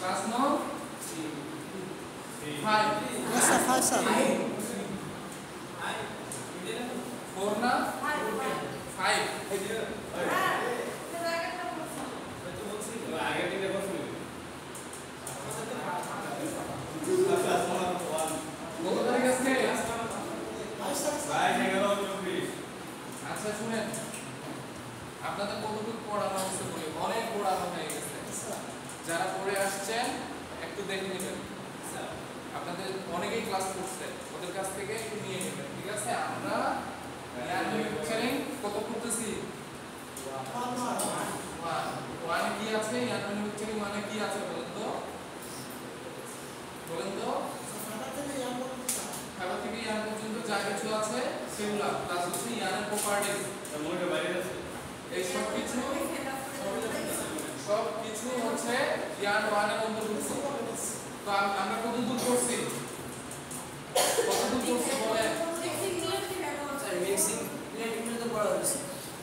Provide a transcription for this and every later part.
Class নং 5 আচ্ছা 5 sir 4 না 5 কত তারিখ আজকে? আচ্ছা শুনেন, আপনাদের কতটুকু পড়ানো হচ্ছে বলে অনেক পড়ানো হয়ে গেছে। যারা পড়ে আসছেন একটু দেখে নেবেন, আপনাদের অনেকেই ক্লাস করছে, ওদের কাছ থেকে একটু নিয়ে নেবেন, ঠিক আছে? আমরা ম্যানুফ্যাকচারিং কত করতেছি? ওয়ানে কি আছে? ম্যানুফ্যাকচারিং মানে কি আছে বলেন তো? খাবার থেকে ইয়ান পর্যন্ত যা কিছু আছে সেগুলো প্লাস হচ্ছে ইয়ানের প্রপার্টিজ, এই সব কিছু হচ্ছে ইয়ান ওয়ানের অন্তর্ভুক্ত। তো আমরা কত দূর করছি বলেন?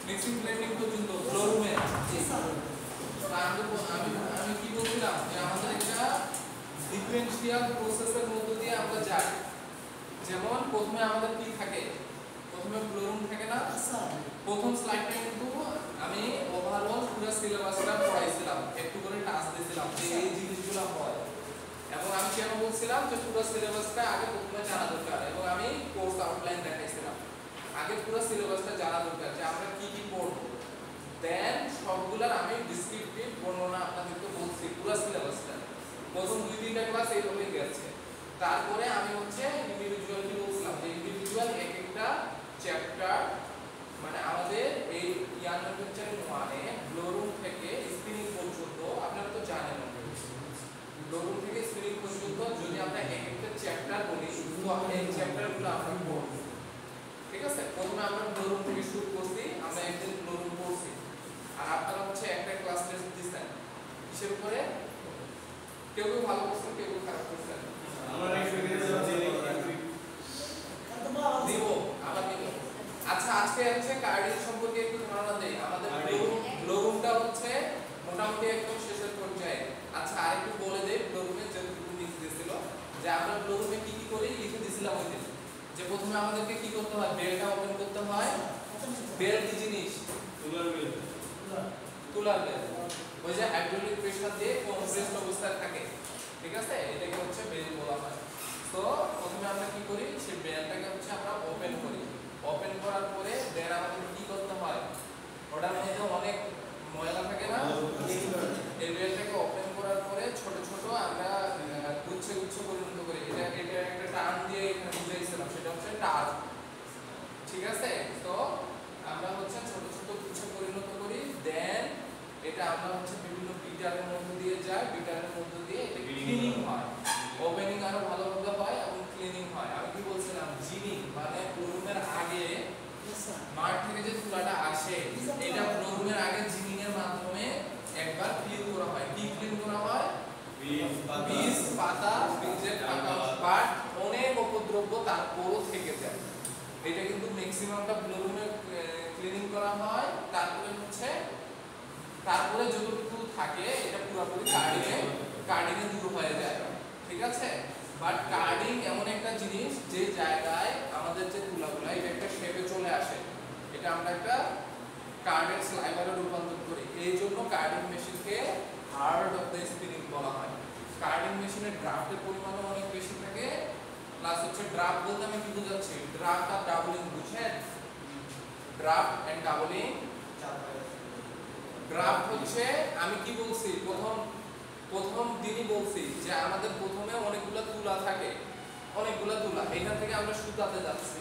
মিক্সিং ব্লেন্ডিং পর্যন্ত ফ্লো রুমে। আমি কি বলছিলাম যে আমাদের একটা ডিফারেন্সিয়াল প্রসেসের মধ্য দিয়ে আমরা যাই। যেমন প্রথমে আমাদের কি থাকে? প্রথমে ফ্লো রুম থাকে না? প্রথম স্লাইডে কিন্তু আমি ওভারঅল পুরো সিলেবাসটা পড়াইছিলাম, একটু করে টাচ দিয়েছিলাম যে এই জিনিসগুলো হয়, এবং আমি কেন বলছিলাম যে পুরো সিলেবাসটা আগে প্রথমে জানা দরকার, এবং আমি কোর্স আউটলাইন দেখাইছিলাম। আগে পুরো সিলেবাসটা জানা দরকার যে আমরা কি কি পড়ব, দেন সবগুলোর আমি ডেসক্রিপটিভ বর্ণনা আপনাদেরকে বলছি পুরো সিলেবাসটা। প্রথম 2-3টা ক্লাস এইভাবেই গেছে। তারপরে আমি হচ্ছে ইন্ডিভিজুয়াল কি বলছিলাম যে ইন্ডিভিজুয়াল এক একটা চ্যাপ্টার, মানে আমাদের এই ইয়ান ম্যানুফ্যাকচারিং 1-এ ফ্লো রুম থেকে স্পিনিং পর্যন্ত আপনারা তো জানেন, ফ্লো রুম থেকে স্পিনিং পর্যন্ত যদি আমরা এক একটা চ্যাপ্টার বলি তো এই চ্যাপ্টারগুলো আমরা পড়ব, ঠিক আছে? প্রথমে আমরা ফ্লো রুম থেকে শুরু করছি, আমরা একদিন ফ্লো রুম পড়ছি, আর আপনারা হচ্ছে একটা ক্লাস টেস্ট দিচ্ছেন কিসের উপরে? কেউ ভালো করছেন, কেউ খারাপ করছেন, দিব আবার দিব। আচ্ছা আজকে হচ্ছে কার্ডিং সম্পর্কে একটু ধারণা দেই। আমাদের ফ্লো রুমটা হচ্ছে মোটামুটি একদম শেষের পর্যায়ে। আচ্ছা আরেকটু বলে দেই ফ্লো রুমে যেটুকু লিখে দিয়েছিল, যে আমরা ফ্লো রুমে কি কি করি লিখে দিয়েছিলাম ওই দিন। যে প্রথমে আমাদেরকে কি করতে হয়? বেলটা ওপেন করতে হয়। বেল কি জিনিস? তুলার বেল, ওই যে হাইড্রোলিক প্রেসার দিয়ে কম্প্রেসড অবস্থায় থাকে, ঠিক আছে? এটাকে হচ্ছে বেল বলা হয়। তো প্রথমে আমরা কি করি? সেই বেলটাকে হচ্ছে আমরা ওপেন করি। ওপেন করার পরে দেন আমাদের কি করতে হয়? ওটার মধ্যে অনেক ময়লা থাকে না? এই বেলটাকে ওপেন করার পরে ছোট ছোট আমরা গুচ্ছ পরিণত করি। এটা একটা টার্ম দিয়ে এখানে বুঝাইছিলাম, সেটা হচ্ছে টার্ম, ঠিক আছে? তো আমরা হচ্ছে ছোট ছোট গুচ্ছ পরিণত করি, দেন এটা আমরা হচ্ছে বিভিন্ন বিটারের মধ্যে দিয়ে যায়, বিটারের মধ্যে দিয়ে এটা ক্লিনিং হয়, ওপেনিং আরো ভালোভাবে হয় এবং ক্লিনিং হয়। আমি কি বলছিলাম? জিনিং মানে ফ্লো রুমের আগে মাঠ থেকে যে তুলাটা আসে, এটা ফ্লো রুমের আগে জিনিং এর মাধ্যমে একবার ক্লিন করা হয়। কি ক্লিন করা হয়? বীজ, পাতা, বীজের পাতা, পাট, অনেক উপদ্রব্য তারপরও থেকে যায়। এটা কিন্তু ম্যাক্সিমামটা ফ্লো রুমে ক্লিনিং করা হয়। তারপরে যতটুকু থাকে এটা পুরোপুরি কার্ডিংয়ে দূর হয়ে যায়, ঠিক আছে? বাট কার্ডিং এমন একটা জিনিস যে জায়গায় আমাদের যে তুলাগুলো এটা একটা শেপে চলে আসে, এটা আমরা একটা কার্ডের স্লাইভারে রূপান্তর করি। এই জন্য কার্ডিং মেশিনকে হার্ট অফ দ্য স্পিনিং বলা হয়। কার্ডিং মেশিনের ড্রাফটের পরিমাণও অনেক বেশি থাকে, প্লাস হচ্ছে ড্রাফট বলতে আমি কি বোঝাচ্ছি? ড্রাফট আর ডাবলিং বুঝেন? Draft and doubling. ড্রাফট হচ্ছে আমি কি বলছি প্রথম দিনই বলছি যে আমাদের প্রথমে অনেকগুলো তুলা থাকে, এখান থেকে আমরা সুতাতে যাচ্ছি।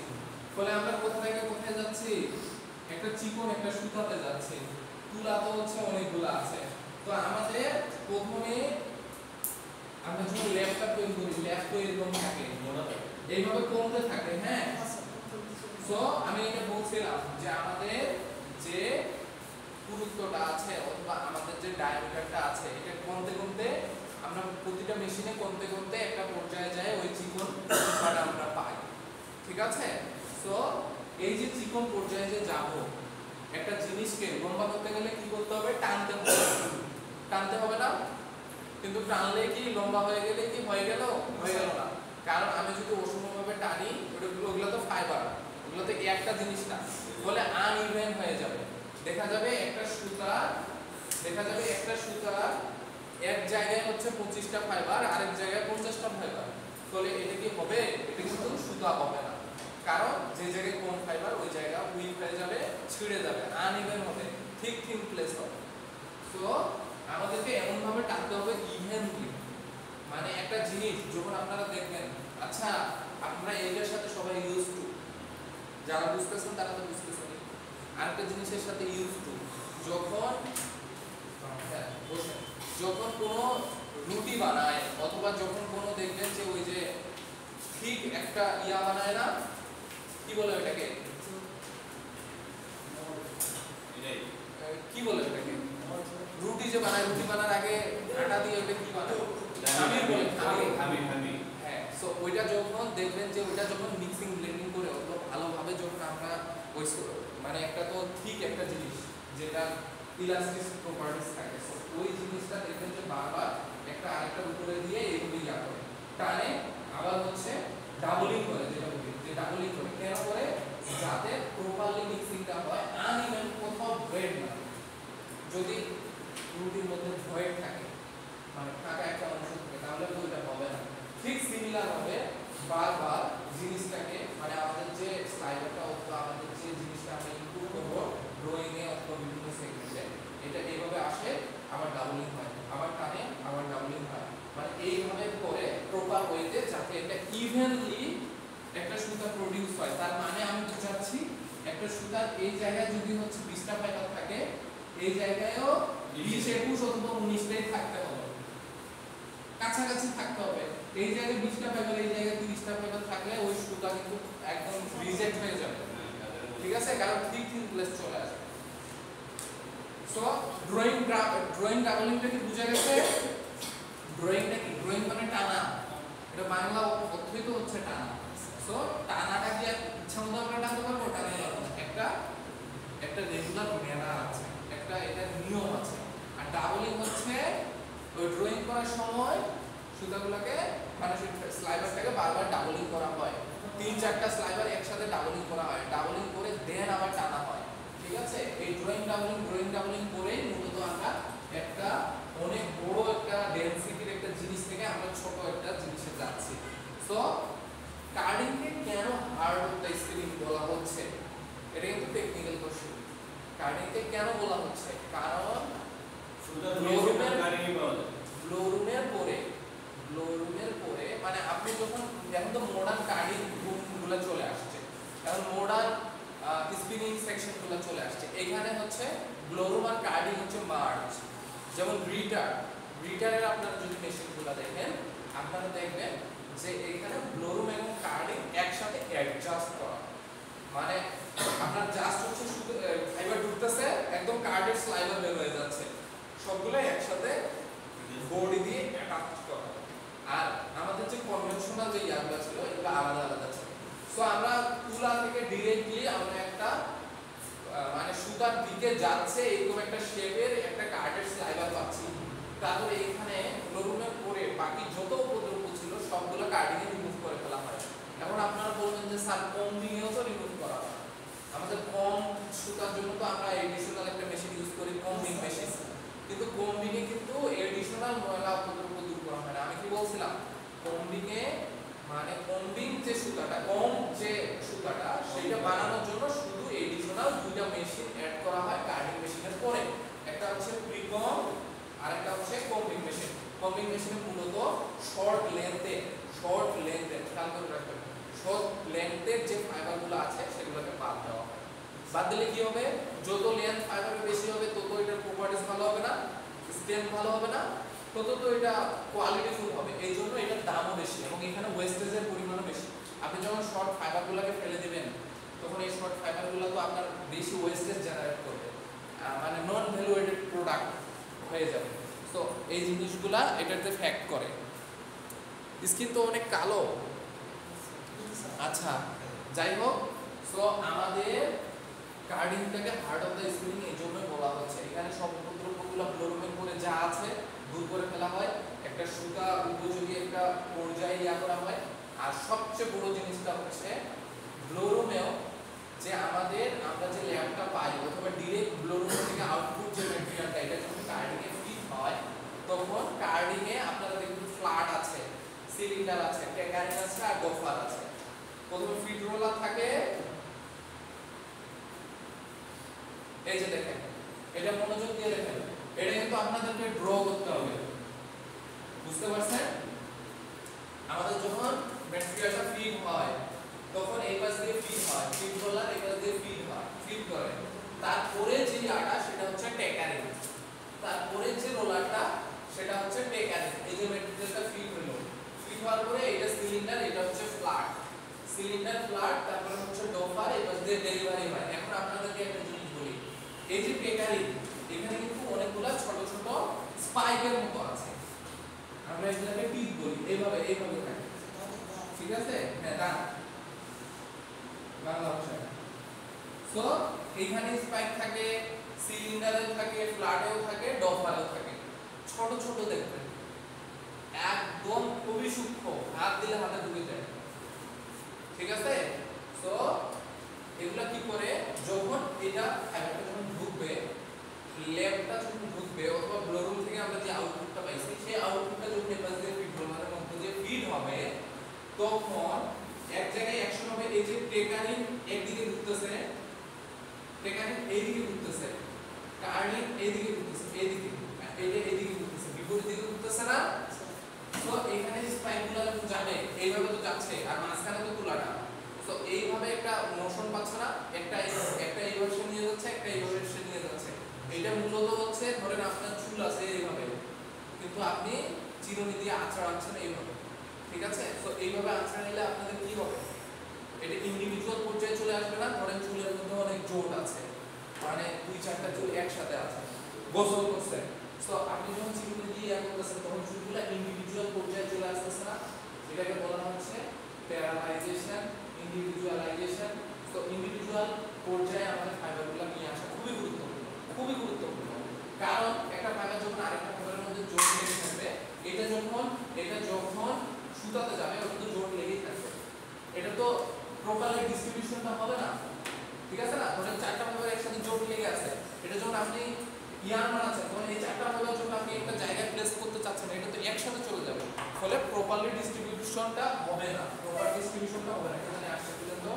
ফলে আমরা কোথা থেকে কোথায় যাচ্ছি? একটা চিকন একটা সুতাতে যাচ্ছি। তুলা তো হচ্ছে অনেকগুলো আছে। তো আমাদের প্রথমে আমরা যখন ল্যাপটা তৈরি করি, ল্যাপ তো এরকম থাকে, এইভাবে কমতে থাকে, হ্যাঁ? সো আমি এটা বলছিলাম যে আমাদের যে পুরুত্বটা আছে অথবা আমাদের যে ডায়ামিটারটা আছে এটা কমতে আমরা প্রতিটা মেশিনে কমতে একটা পর্যায়ে যায় ওই চিকন সুতাটা আমরা পাই, ঠিক আছে? সো এই যে চিকন পর্যায়ে যে যাব, একটা জিনিসকে লম্বা করতে গেলে কি করতে হবে? টানতে হবে না? কিন্তু টানলে কি লম্বা হয়ে গেলে কি হয়ে গেল না, কারণ আমি যদি অসমভাবে টানি ওগুলো তো ফাইবার, ওগুলো তো একটা জিনিস না, বলে আনইভেন হয়ে যাবে। দেখা যাবে একটা সুতা এক জায়গায় হচ্ছে 25টা ফাইবার, আরেক জায়গায় 50টা ফাইবার, তাহলে এটা কি হবে? এটা কিন্তু সুতা হবে না, কারণ যে জায়গায় কম ফাইবার ওই জায়গা উইক হয়ে যাবে, ছিঁড়ে যাবে, আনইভেন হবে, ঠিক প্লেস হবে। তো আমাদেরকে এমন ভাবে টানতে হবে ইভেনলি, মানে একটা জিনিস যখন আপনারা দেখবেন, আচ্ছা আপনারা এইটার সাথে সবাই ইউজ টু, যারা বুঝতেছেন তারা তো বুঝতেছেন, আরেকটা জিনিসের সাথে ইউজ টু, যখন কোনো রুটি বানায় অথবা যখন কোনো দেখবেন যে ওই যে ঠিক একটা ইয়া বানায় না, কি বলে ওটাকে, কি বলে ওটাকে, রুটি যে বানায়, রুটি বানার আগে আটা দিয়ে ওটা কি বানায়, খামির। হ্যাঁ, সো ওইটা যখন দেখবেন যে ওইটা যখন মিক্সিং ব্লেন্ডিং করে অত ভালোভাবে যখন আমরা ওই মানে একটা তো ঠিক একটা জিনিস যেটা ইলাস্টিক প্রপার্টিজ থাকে, সো ওই জিনিসটা দেখবেন যে বারবার একটা আরেকটার উপরে দিয়ে এইভাবে ইয়া করে টানে, আবার হচ্ছে ডাবলিং করে, যেটা বলি যে ডাবলিং করে কেন করে, যাতে প্রপারলি মিক্সিংটা হয়, আনইভেন কোথাও ভয়েড না। যদি রুটির মধ্যে ভয়েড থাকে, মানে ফাঁকা একটা অংশ থাকে, তাহলে তো এটা হবে না। ঠিক সিমিলার হবে বারবার জিনিসটাকে, মানে আমাদের যে স্লাইডারটা অথবা আমাদের যে জিনিসটা আমরা ইনপুট করব ড্রয়িং এ অথবা বিভিন্ন সেগমেন্টে, এটা এইভাবে আসে, আবার ডাবলিং হয়, আবার টানে, আবার ডাবলিং হয়, মানে এইভাবে করে প্রপার ওয়েতে যাতে এটা ইভেনলি একটা সুতা প্রডিউস হয়। তার মানে আমি বুঝাচ্ছি, একটা সুতার এই জায়গায় যদি হচ্ছে 20টা ফাইবার থাকে, এই জায়গায়ও 20, 21 অথবা 19টাই থাকতে হবে, কাছাকাছি থাকতে হবে। এই জায়গায় 20টা ফাইবার, এই জায়গায় 30টা ফাইবার থাকলে ওই সুতা কিন্তু একদম রিজেক্ট হয়ে যাবে, ঠিক আছে, কারণ ঠিক প্লেস চলে আসবে। সো ড্রয়িং ডাবলিংটা কি বুঝা গেছে? ড্রয়িংটা কি, ড্রয়িং মানে টানা, এটা বাংলা অর্থই তো হচ্ছে টানা। সো টানাটা কি ইচ্ছা মতো আমরা টানতে পারবো? টানতে পারবো না, একটা রেগুলার ম্যানার আছে, একটা এটা নিয়ম আছে। আর ডাবলিং হচ্ছে ওই ড্রয়িং করার সময় সুতাগুলোকে, মানে স্লাইডারটাকে বারবার ডাবলিং করা হয়, 3-4টা স্লাইডার একসাথে ডাবলিং করা হয়, ডাবলিং করে দেন আবার টানা হয়, ঠিক আছে। এই ড্রয়িং ডাবলিং করেই মূলত আমরা একটা অনেক বড় একটা ডেনসিটির একটা জিনিস থেকে আমরা ছোট একটা জিনিসে যাচ্ছি। সো কার্ডিং কে কেন হার্ড অফ দ্য স্পিনিং বলা হচ্ছে, এটা কিন্তু টেকনিক্যাল কোশ্চেন। কার্ডিং কে কেন বলা হচ্ছে? কারণ ব্লোরুমের পরে মানে আপনি যখন, এখন তো মডার্ন কার্ডিং রুমগুলো চলে আসছে, এখন মডার্ন স্পিনিং সেকশনগুলো চলে আসছে, এখানে হচ্ছে ব্লোরুম আর কার্ডিং হচ্ছে মার্জ। যেমন রিটারের আপনারা যদি মেশিনগুলো দেখেন, আপনারা দেখবেন যে এখানে ব্লোরুম এবং কার্ডিং একসাথে অ্যাডজাস্ট করা, মানে আপনার জাস্ট হচ্ছে শুধু ফাইবার ঢুকতেছে, একদম কার্ডের স্লাইডার বের হয়ে যাচ্ছে, সবগুলো একসাথে বডি দিয়ে অ্যাটাচ করা। আর আমাদের যে কনভেনশনাল যে ইয়াগুলো ছিল এগুলো আলাদা ছিল। সো আমরা তুলা থেকে ডিরেক্টলি আমরা একটা মানে সুতার দিকে যাচ্ছে এরকম একটা শেপের একটা কার্ডের স্লাইডার পাচ্ছি। তারপরে এখানে ব্লোরুমের পরে বাকি যত উপদ্রব ছিল সবগুলো কার্ডিং এ রিমুভ করে ফেলা হয়। এখন আপনারা বলবেন যে স্যার কম্বিং এও তো রিমুভ করা হয়, আমাদের কম সুতার জন্য তো আমরা এডিশনাল একটা মেশিন ইউজ করি, কম্বিং মেশিন, কিন্তু কম্বিং এ কিন্তু এডিশনাল ময়লা উপদ্রব দূর করা হয় না। আমি কি বলছিলাম, কম্বিং এ মানে কম্বিং যে সুতাটা, কম যে সুতাটা, সেটা বানানোর জন্য শুধু এডিশনাল দুইটা মেশিন অ্যাড করা হয় কার্ডিং মেশিনের পরে, একটা হচ্ছে প্রিকম আর একটা হচ্ছে কম্বিং মেশিন। কম্বিং মেশিনে মূলত শর্ট লেন্থের খেয়াল করে রাখবেন, শর্ট লেন্থের যে ফাইবারগুলো আছে সেগুলোকে বাদ দেওয়া হয়। বাদ দিলে কি হবে, যত লেন্থ ফাইবার বেশি হবে তত এটার প্রপার্টিজ ভালো হবে না, স্ট্রেংথ ভালো হবে না, তত তো এটা কোয়ালিটিফুল হবে, এই জন্য এটার দামও বেশি এবং এখানে ওয়েস্টেজের পরিমাণও বেশি। আপনি যখন শর্ট ফাইবারগুলোকে ফেলে দিবেন তখন এই শর্ট ফাইবারগুলো তো আপনার বেশি ওয়েস্টেজ জেনারেট করবে, মানে নন ভ্যালুয়েটেড প্রোডাক্ট হয়ে যাবে। তো এই জিনিসগুলা এটাতে ফ্যাক্ট করে। স্কিন তো অনেক কালো, আচ্ছা যাই হোক। সো আমাদের কার্ডিংটাকে হার্ড অফ দ্য স্পিনিং এই জন্যই বলা হচ্ছে, এখানে সব উপদ্রবগুলো ব্লোরুমের পরে যা আছে দূর করে ফেলা হয়, ইয়া করা হয়। আর সবচেয়ে বড় জিনিসটা হচ্ছে ব্লোরুমেও যে আমরা যে ল্যাবটা পাই অথবা ডিরেক্ট ব্লোরুম থেকে আউটপুট যে ম্যাটেরিয়ালটা এটা যখন কার্ডিং এ ফিট হয় তখন কার্ডিং এ আপনারা দেখবেন ফ্ল্যাট আছে, সিলিন্ডার আছে, ট্যাকারিং আছে আর গফার আছে। প্রথমে ফিট রোলার থাকে, এই যে দেখেন, এটা মনোযোগ দিয়ে দেখেন, এটা কিন্তু আপনাদেরকে ড্র করতে হবে, বুঝতে পারছেন? আমাদের যখন ম্যাটেরিয়ালটা ফিট হয় তখন এই পাশ দিয়ে ফিট হয়, ফিট রোলার এই পাশ দিয়ে ফিট হয়, ফিট করে। তারপরে যে আটা সেটা হচ্ছে ট্যাকারিং, তারপরে যে রোলারটা সেটা হচ্ছে ট্যাকারিং। এই যে ম্যাটেরিয়ালটা ফিট হলো, ফিট হওয়ার পরে এটা সিলিন্ডার, এটা হচ্ছে ফ্ল্যাট, সিলিন্ডার ফ্ল্যাট, তারপরে হচ্ছে ডোপার, এই পাশ দিয়ে ডেলিভারি হয়। এখন আপনাদেরকে একটা জিনিস বলি, এই যে ট্যাকারিং এখানে কিন্তু অনেকগুলা ছোট ছোট স্পাইকের মতো আছে, আমরা এগুলোকে টিপ বলি, এইভাবে এইভাবে থাকে, ঠিক আছে? হ্যাঁ, দাঁড়া বাংলা ভাষায়। সো এইখানে স্পাইক থাকে, সিলিন্ডারেও থাকে, ফ্ল্যাটেও থাকে, ডপারেও থাকে, ছোট ছোট দেখবেন, একদম খুবই সূক্ষ্ম, হাত দিলে হাতে ঢুকে যায়, ঠিক আছে? সো এগুলা কি করে, যখন এটা ফাইবারটা যখন ঢুকবে, ল্যাবটা যখন ঢুকবে অথবা ব্লোরুম থেকে আমরা যে আউটপুটটা পাইছি সেই আউটপুটটা যখন এপাশ দিয়ে ফিড রোলারের মধ্যে দিয়ে ফিড হবে তখন এক জায়গায় অ্যাকশন হবে। এই যে ট্যাকারিং একদিকে ঘুরতেছে, ট্যাকারিং এইদিকে ঘুরতেছে, কার্লিং এইদিকে ঘুরতেছে, এইদিকে, এইটা এইদিকে ঘুরতেছে, বিপরীত দিকে ঘুরতেছে না? তো এখানে স্পাইকগুলো যখন যাবে এইভাবে তো যাচ্ছে আর মাঝখানে তো তুলাটা, তো এইভাবে একটা মোশন পাচ্ছে না, একটা এইভাবে সে নিয়ে যাচ্ছে, একটা এইভাবে সে নিয়ে যাচ্ছে। এটা মূলত হচ্ছে ধরেন আপনার চুল আছে এইভাবে, কিন্তু আপনি চিরুনি দিয়ে আঁচড়াচ্ছেন এইভাবে, ঠিক আছে? তো এইভাবে আঁচড়া নিলে আপনাদের কি হবে, এটা ইন্ডিভিজুয়াল পর্যায়ে চলে আসবে না। ধরেন চুলের মধ্যে অনেক জোট আছে, মানে দুই চারটা চুল একসাথে আছে, গোসল করছে, তো আপনি যখন চিরুনি দিয়ে ইয়া করতেছেন তখন চুলগুলো ইন্ডিভিজুয়াল পর্যায়ে চলে আসতেছে না, এটাকে বলা হচ্ছে প্যারালাইজেশন, ইন্ডিভিজুয়ালাইজেশন। তো ইন্ডিভিজুয়াল পর্যায়ে আমাদের ফাইবারগুলো নিয়ে আসা খুবই গুরুত্বপূর্ণ, খুবই গুরুত্বপূর্ণ। কারণ একটা ফাইবার যখন আরেকটা ফাইবারের মধ্যে জোট লেগে থাকবে, এটা যখন সুতাতে যাবে ওটা তো জোট লেগেই থাকবে, এটা তো প্রপারলি ডিস্ট্রিবিউশনটা হবে না, ঠিক আছে না? ধরেন চারটা ফাইবার একসাথে জোট লেগে আছে, এটা যখন আপনি ইয়ার বানাচ্ছেন তখন এই চারটা ফাইবার যখন আপনি একটা জায়গায় প্লেস করতে চাচ্ছেন এটা তো একসাথে চলে যাবে, ফলে প্রপারলি ডিস্ট্রিবিউশনটা হবে না, প্রপার ডিস্ট্রিবিউশনটা হবে না। এখানে আসছে পর্যন্ত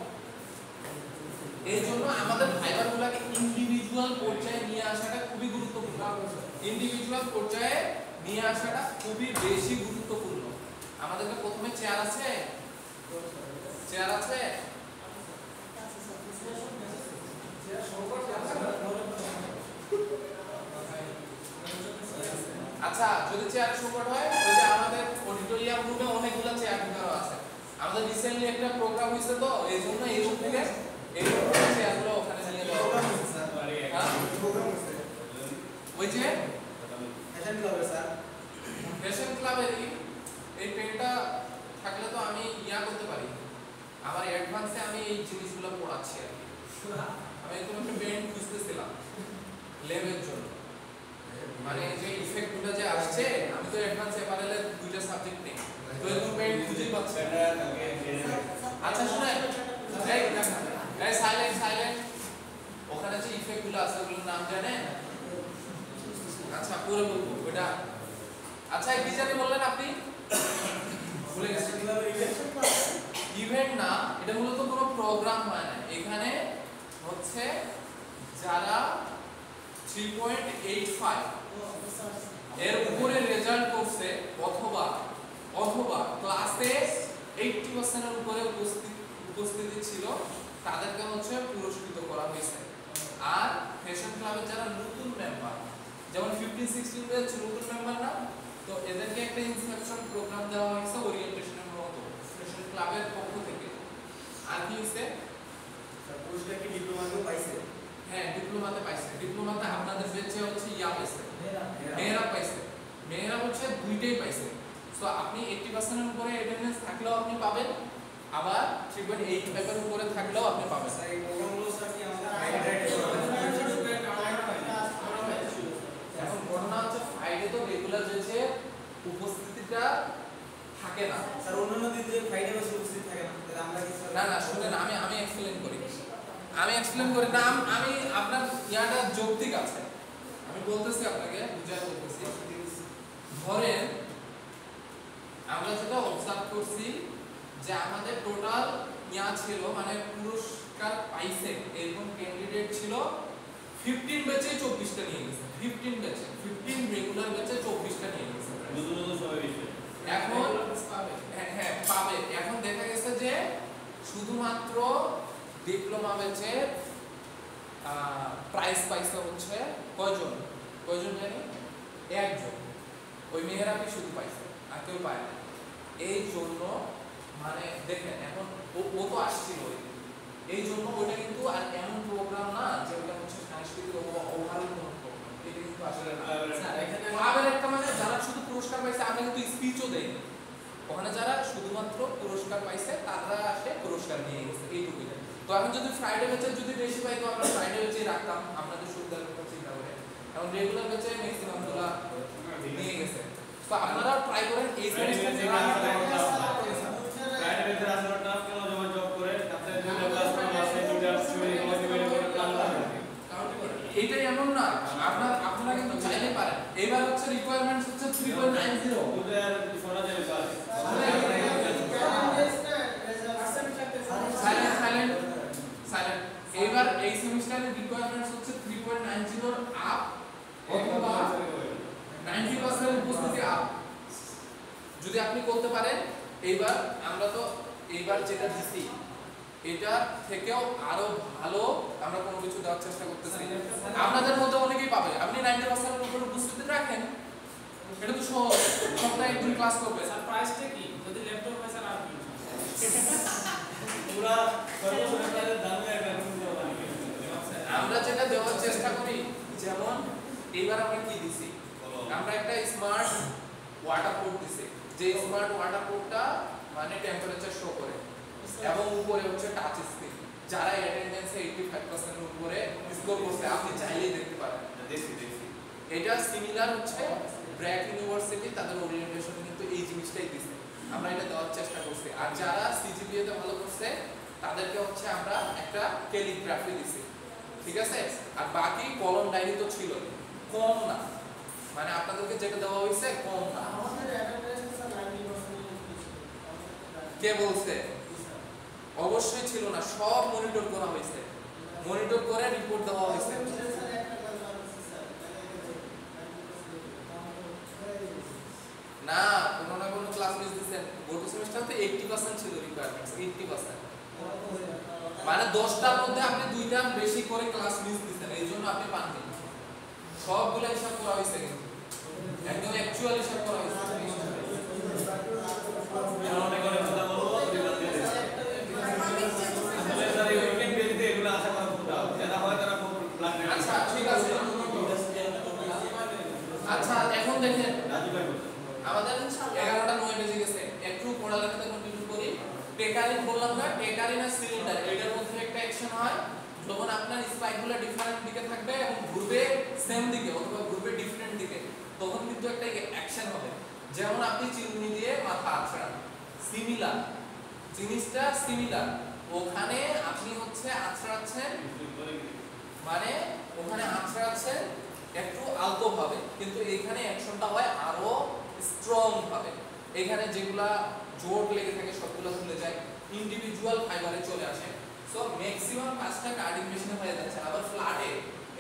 এই জন্য আমাদের ফাইবারগুলোকে ইন্ডিভিজুয়াল পর্যায়ে নিয়ে আসাটা খুবই গুরুত্বপূর্ণ, ইন্ডিভিজুয়াল পর্যায়ে নিয়ে আসাটা খুবই বেশি গুরুত্বপূর্ণ। আমাদেরকে প্রথমে চেয়ার আছে, চেয়ার আছে, আচ্ছা যদি চেয়ার সংকট হয়, ওই যে আমাদের অডিটোরিয়াম রুমে অনেকগুলো চেয়ার ঢোকানো আছে, আমাদের রিসেন্টলি একটা প্রোগ্রাম হয়েছে, তো এই জন্য এই রুম থেকে এই রুম থেকে চেয়ারগুলো ওখানে নিয়ে যাওয়া ওই যে ফ্যাশন ক্লাবে স্যার, ফ্যাশন ক্লাবে এই পেনটা থাকলে তো আমি ইয়া করতে পারি, আমার অ্যাডভান্সে আমি এই জিনিসগুলো পড়াচ্ছি আর কি, আমি এরকম একটা পেন খুঁজতেছিলাম ল্যাবের জন্য, মানে যে ইফেক্টগুলো যে আসছে, আমি তো অ্যাডভান্স এপারেলে দুইটা সাবজেক্ট নেই, তো এরকম পেন খুঁজেই পাচ্ছি না। আচ্ছা শুনেন, এই সাইলেন্ট সাইলেন্ট, ওখানে যে ইফেক্টগুলো আছে ওগুলোর নাম জানেন? আচ্ছা পরে বলবো ওটা। আচ্ছা কি জানি বললেন আপনি? ভুলে গেছেন? ইভেন্ট না, এটা মূলত কোনো প্রোগ্রাম হয় না, এখানে হচ্ছে যারা 3.85 এর উপরে রেজাল্ট করছে অথবা ক্লাসে 80% এর উপরে উপস্থিতি ছিল তাদেরকে হচ্ছে পুরস্কৃত করা হয়েছে। আর ফ্যাশন ক্লাবের যারা নতুন মেম্বার, যেমন 15-16 এর নতুন মেম্বার না, তো এদেরকে একটা ইনস্ট্রাকশন প্রোগ্রাম দেওয়া হয়েছে ওরিয়েন্টেশনের মতো ফ্যাশন ক্লাবের পক্ষ থেকে। আর কি হইছে? পুরস্কার কি ডিপ্লোমাতেও পাইছে? হ্যাঁ ডিপ্লোমাতে পাইছে, ডিপ্লোমাতে আপনাদের ব্যাচে হচ্ছে ইয়া পাইছে, মেয়েরা পাইছে, মেয়েরা হচ্ছে দুইটাই পাইছে। সো আপনি 80% এর উপরে অ্যাটেন্ডেন্স থাকলেও আপনি পাবেন, আবার 3.85 এর উপরে থাকলেও আপনি পাবেন। স্যার এই প্রোগ্রামগুলো স্যার কি আমাদের এখন ঘটনা হচ্ছে ফ্রাইডে তো রেগুলার যে উপস্থিতিটা থাকে না স্যার অন্যান্য দিন যে ফ্রাইডে বসে উপস্থিত থাকে না তাহলে আমরা কি না না শুনেন আমি এক্সপ্লেইন করি না আমি আপনার ইয়াটা যৌক্তিক আছে আমি বলতেছি আপনাকে বুঝাই বলতেছি ধরেন আমরা যেটা অবজার্ভ করছি যে আমাদের টোটাল ইয়া ছিল মানে পুরস্কার পাইছে এরকম ক্যান্ডিডেট ছিল 15 ব্যাচে 24টা নিয়ে গেছে 15 ব্যাচে 15 রেগুলার ব্যাচে 24টা নিয়ে গেছে এখন হ্যাঁ পাবে এখন দেখা গেছে যে শুধুমাত্র ডিপ্লোমা ব্যাচে প্রাইস পাইছে হচ্ছে কয়জন জানি একজন ওই মেহেরাবি শুধু পাইছে আর কেউ পায় না এই জন্য মানে দেখেন এখন ও তো আসছিল এই জন্য ওটা কিন্তু আর এমন প্রোগ্রাম না যে ওটা হচ্ছে সাংস্কৃতিক ওভারঅল প্রোগ্রাম এটা কিন্তু আসলে না স্যার এখানে আবার একটা মানে যারা শুধু পুরস্কার পাইছে আমরা কিন্তু স্পিচও দেই ওখানে যারা শুধুমাত্র পুরস্কার পাইছে তারা আসে পুরস্কার নিয়ে গেছে এইটুকুই তো এখন যদি ফ্রাইডে ব্যাচে যদি বেশি পাই তো আমরা ফ্রাইডে ব্যাচে রাখতাম আপনাদের সুবিধার কথা চিন্তা করে এখন রেগুলার ব্যাচে ম্যাক্সিমাম গুলা নিয়ে গেছে তো আপনারা ট্রাই করেন এই সেমিস্টার যে ফ্রাইডে ব্যাচে আসলে টাফ কেন জমা জব করে তাতে দুটো ক্লাস করে আসে দুটো স্টুডেন্ট মোটিভেট করে প্ল্যান করে এইটাই এমন না আপনারা কিন্তু চাইলে পারেন এবার হচ্ছে রিকোয়ারমেন্টস হচ্ছে 3.90 দুটো আর শোনা যাবে স্যার সাইলেন্ট এবার এই সেমিস্টারের রিকোয়ারমেন্টস হচ্ছে 3.90 এর আপ অথবা 90% উপস্থিতি আপ যদি আপনি করতে পারেন এইবার আমরা তো এইবার যেটা দিছি এটা থেকেও আরো ভালো আমরা কোনো কিছু দেওয়ার চেষ্টা করতেছি আপনাদের মধ্যে অনেকেই পাবে আপনি 90% এর উপর উপস্থিতি রাখেন এটা তো সপ্তাহে একদিন ক্লাস করবে স্যার প্রাইসটা কি যদি ল্যাপটপ হয় স্যার আর কি পুরা সর্বসরকারের দামে একটা আমরা যেটা দেওয়ার চেষ্টা করি যেমন এইবার আমরা কি দিছি আমরা একটা স্মার্ট ওয়াটার পোর্ট দিছি যে স্মার্ট ওয়াটার পোর্টটা মানে টেম্পারেচার শো করে এবং উপরে হচ্ছে টাচ স্ক্রিন যারা অ্যাটেন্ডেন্সে 85% এর উপরে স্কোর করছে আপনি চাইলেই দেখতে পারেন দেখি এটা সিমিলার হচ্ছে ব্র্যাক ইউনিভার্সিটি তাদের ওরিয়েন্টেশন কিন্তু এই জিনিসটাই দিছে আমরা এটা দেওয়ার চেষ্টা করছি আর যারা সিজিপিএ তে ভালো করছে তাদেরকে হচ্ছে আমরা একটা ক্যালিগ্রাফি দিছি ঠিক আছে আর বাকি কলম ডায়েরি তো ছিল কম না মানে আপনাদেরকে যেটা দেওয়া হয়েছে কম না আমাদের অ্যাটেন্ডেন্স স্যার 90% কে বলছে অবশ্যই ছিল না সব মনিটর করা হয়েছে মনিটর করে রিপোর্ট দেওয়া হয়েছে না কোনো না কোনো ক্লাস মিস দিবেন গত সেমিস্টারে 80% ছিল রিকোয়ারমেন্টস 80% মানে 10টার মধ্যে আপনি 2টা বেশি করে ক্লাস মিস দিবেন এইজন্য আপনি পাননি সবগুলো হিসাব করা হয়েছে কিন্তু একদম অ্যাকচুয়াল হিসাব করা হয়েছে অনেক করে কথা বলবো আসলে স্যার এই উইকেন্ড বেরিতে এগুলো আশা করা খুব টাফ যারা হয় তারা খুব প্ল্যান করে আচ্ছা ঠিক আছে আচ্ছা এখন দেখেন রাজু ভাই আমাদের 11টা 9 বেজে গেছে একটু পড়ালেখাতে কন্টিনিউ করি টেকারিন বললাম না টেকারিন আর সিলিন্ডার এটার মধ্যে একটা অ্যাকশন হয় যখন আপনার স্পাইকগুলো ডিফারেন্ট দিকে থাকবে এবং ঘুরবে সেম দিকে অথবা ঘুরবে ডিফারেন্ট দিকে তখন কিন্তু একটা অ্যাকশন হবে যেমন আপনি চিরুনি দিয়ে মাথা আঁচড়ান সিমিলার জিনিসটা সিমিলার ওখানে আপনি হচ্ছে আঁচড়াচ্ছেন মানে ওখানে আঁচড়াচ্ছেন একটু আলতো ভাবে কিন্তু এখানে অ্যাকশনটা হয় আরো স্ট্রং ভাবে এখানে যেগুলা জোট লেগে থাকে সবগুলো খুলে যায় ইন্ডিভিজুয়াল ফাইবারে চলে আসে সো ম্যাক্সিমাম কাজটা কার্ডিং মেশিনে হয়ে যাচ্ছে আবার ফ্ল্যাটে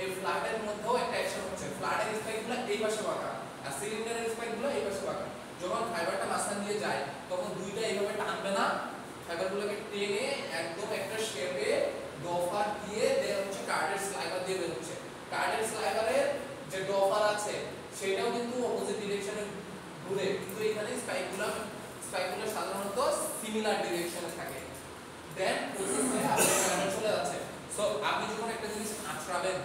এই ফ্ল্যাটের মধ্যেও একটা অ্যাকশন হচ্ছে ফ্ল্যাটের স্পাইকগুলো এই পাশে বাঁকা আর সিলিন্ডারের স্পাইকগুলো এই পাশে বাঁকা যখন ফাইবারটা মাঝখান দিয়ে যায় তখন দুইটা এইভাবে টানবে না ফাইবারগুলোকে টেনে একদম একটা শেপে ডফার দিয়ে দেন হচ্ছে কার্ডের স্লাইভার দিয়ে বের হচ্ছে কার্ডের স্লাইভারের যে ডফার আছে সেটাও কিন্তু অপোজিট ডিরেকশনে ঘুরে কিন্তু এখানে স্পাইকগুলো সাধারণত সিমিলার ডিরেকশনে থাকে দেন প্রসেসে আপনার কার্ডে চলে যাচ্ছে সো আপনি যখন একটা জিনিস আঁচড়াবেন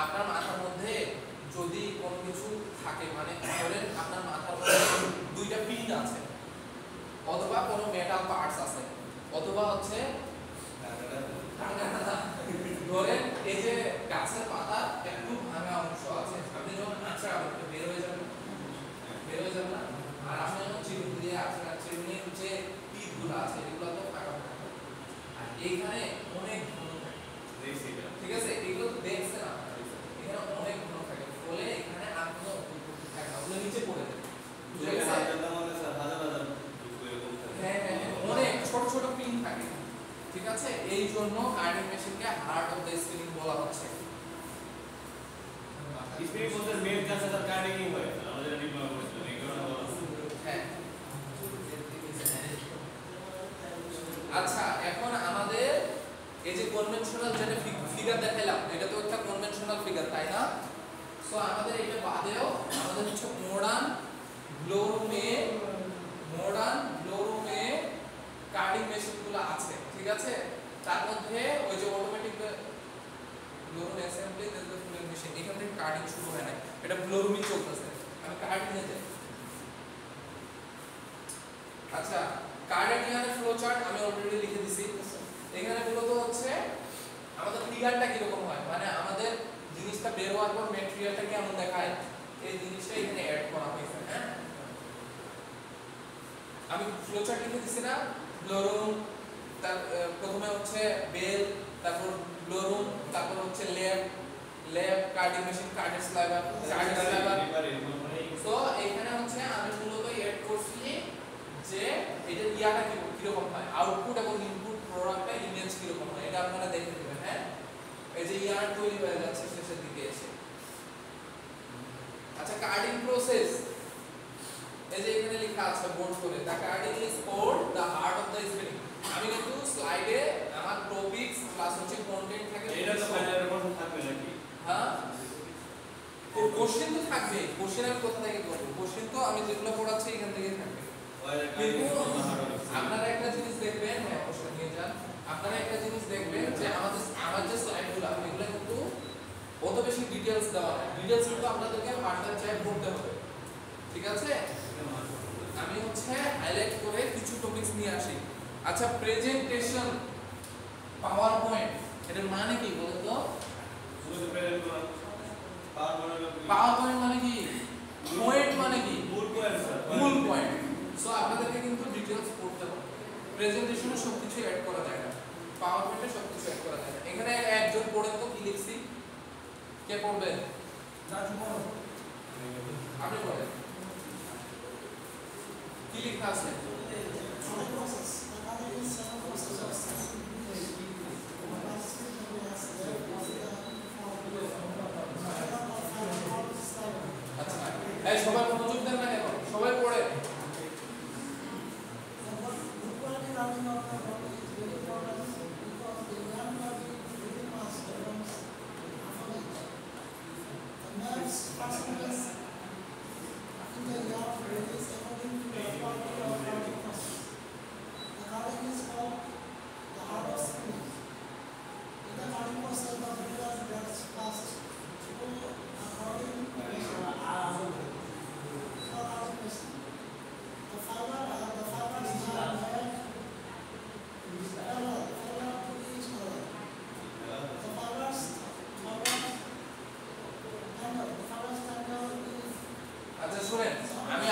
আপনার মাথার মধ্যে যদি কোনো কিছু থাকে মানে ধরেন আপনার মাথার মধ্যে দুইটা পিন আছে অথবা কোনো মেটাল পার্টস আছে অথবা হচ্ছে ধরেন এই যে গাছের পাতা একটু ভাঙা অংশ আছে আপনি যখন আঁচড়াবেন বের হয়ে যাবে না আর আপনি যখন চিরুনি দিয়ে হ্যাঁ হ্যাঁ অনেক ছোট ছোট পিন থাকে, ঠিক আছে? এই জন্য কার্ডিং মেশিনকে হার্ট অফ দ্য স্পিনিং বলা হচ্ছে। স্পিনিং প্রসেস মেইন কাজ তার কার্ডিংই হয়, আমাদের ডিপ্লোমা করেছিল এই কারণে বলা হচ্ছে। হ্যাঁ আচ্ছা, এখন আমাদের এই যে কনভেনশনাল যেটা ফিগার দেখাইলাম, এটা তো একটা কনভেনশনাল ফিগার, তাই না? সো আমাদের এটা বাদেও আমাদের হচ্ছে মডার্ন গ্লোরুমে কার্ডিং মেশিনগুলো আছে, ঠিক আছে? তার মধ্যে ওই যে অটোমেটিক গ্লোরুম অ্যাসেম্বলি ফুলিং মেশিন, এখান থেকে কার্ডিং শুরু হয় না, এটা গ্লোরুমই চলতেছে। আমি কার্ডিং এ যাই। আচ্ছা, কার্ডিয়ানের ফ্লো চার্ট আমি অলরেডি লিখে দিছি। এখানে মূলত হচ্ছে আমাদের ফিগারটা কি রকম হয়, মানে আমাদের জিনিসটা বের হওয়ার পর ম্যাটেরিয়ালটা কেমন দেখায়, এই জিনিসটা এখানে অ্যাড করা হয়েছে। হ্যাঁ, আমি ফ্লো চার্ট লিখে দিছি না? গ্লোরুম, তার প্রথমে হচ্ছে বেল, তারপর গ্লোরুম, তারপর হচ্ছে ল্যাব কার্ডিং মেশিন, কার্ডের স্লাইভার। তো এখানে হচ্ছে আমি মূলত অ্যাড করছি যে এটা ইয়াটা কি রকম হয়, আউটপুট এবং ইনপুট প্রোডাক্টটা ইমেজ কি রকম হয়, এটা আপনারা দেখে নেবেন। হ্যাঁ, এই যে ইয়ার তৈরি হয়ে যাচ্ছে শেষের দিকে এসে। আচ্ছা, কার্ডিং প্রসেস, এই যে এখানে লেখা আছে বোল্ড করে, the carding is called the heart of the spinning. আমি কিন্তু স্লাইডে আমার টপিকস প্লাস হচ্ছে কন্টেন্ট থাকে, এটা তো ফাইনাল কোশ্চেন থাকবে নাকি? হ্যাঁ, তো কোশ্চেন তো থাকবে। কোশ্চেন আমি কোথা থেকে করব? কোশ্চেন তো আমি যেগুলো পড়াচ্ছি এখান থেকেই থাকবে। কিন্তু আপনারা একটা জিনিস দেখবেন, হ্যাঁ কোশ্চেন নিয়ে যান, আপনারা একটা জিনিস দেখবেন যে আমার যে স্লাইডগুলো এগুলো কিন্তু অত বেশি ডিটেইলস দেওয়া হয়। ডিটেইলস কিন্তু আপনাদেরকে ফার্দার চেক করতে হবে, ঠিক আছে? আমি হচ্ছে হাইলাইট করে কিছু টপিকস নিয়ে আসি। আচ্ছা, প্রেজেন্টেশন পাওয়ার পয়েন্ট, এটার মানে কি বলেন তো? শুধু প্রেজেন্ট করা, পাওয়ার পয়েন্ট মানে কি? পয়েন্ট মানে কি? মূল পয়েন্ট স্যার, মূল পয়েন্ট। সো আপনাদেরকে কিন্তু ডিটেইলস পড়তে হবে। প্রেজেন্টেশনে সবকিছু অ্যাড করা যায় না, পাওয়ার পয়েন্টে সবকিছু অ্যাড করা যায় না। এখানে একজন পড়েন তো কি লিখছি, কে পড়বে? আপনি পড়েন, কি লেখা আছে? আচ্ছা, এই সবাই মনোযোগ দেন না কেন? সবাই পড়ে। আচ্ছা শুনেন, আমি